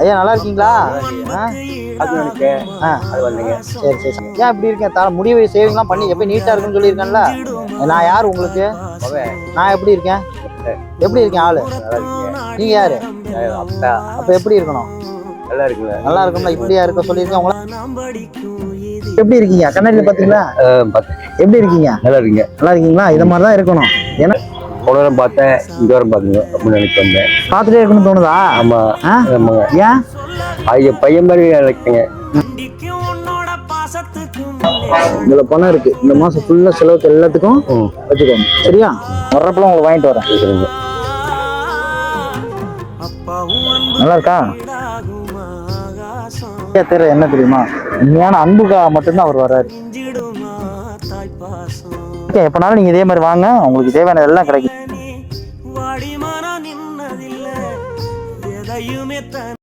ஐயா நல்லா இருக்கீங்களா? சரி சரி சரி. ஏன் இப்படி இருக்கேன்? முடிவு சேவிங்லாம் பண்ணி எப்போ நீட்டாக இருக்குன்னு சொல்லியிருக்கேன்ல. நான் யார் உங்களுக்கு? நான் எப்படி இருக்கேன்? எப்படி இருக்கேன் ஆளு? நீங்க யாரு? அப்ப எப்படி இருக்கணும்? நல்லா இருக்குல்ல? நல்லா இருக்கும்ல. இப்படியா இருக்க சொல்லியிருக்கேன் உங்களை. எப்படி இருக்கீங்க? கண்ணாடியில் பார்த்தீங்களா? எப்படி இருக்கீங்க? நல்லா இருக்கீங்க. நல்லா இருக்கீங்களா? இதை மாதிரி தான் இருக்கணும். ஏன்னா போனவரம் பார்த்தேன், இந்த வாரம் பாத்துங்க அப்படின்னு நினைச்சு வந்தேன். பார்த்துட்டே இருக்கணும்னு தோணுதா? ஆமா. ஏன்? பையன் மாதிரி நினைக்கிறேங்க. இதுல பணம் இருக்கு. இந்த மாசம் ஃபுல்லா செலவுக்கு எல்லாத்துக்கும் வச்சுக்கோங்க. சரியா? வர்றப்பெல்லாம் உங்களுக்கு வாங்கிட்டு வரேன். சரிங்க. நல்லா இருக்கா? தெரியல என்ன தெரியுமா? உண்மையான அன்புக்காக மட்டும்தான் அவர் வர்றாரு. எப்பனாலும் நீங்க இதே மாதிரி வாங்க, உங்களுக்கு தேவையான எல்லாம் கிடைக்கும்.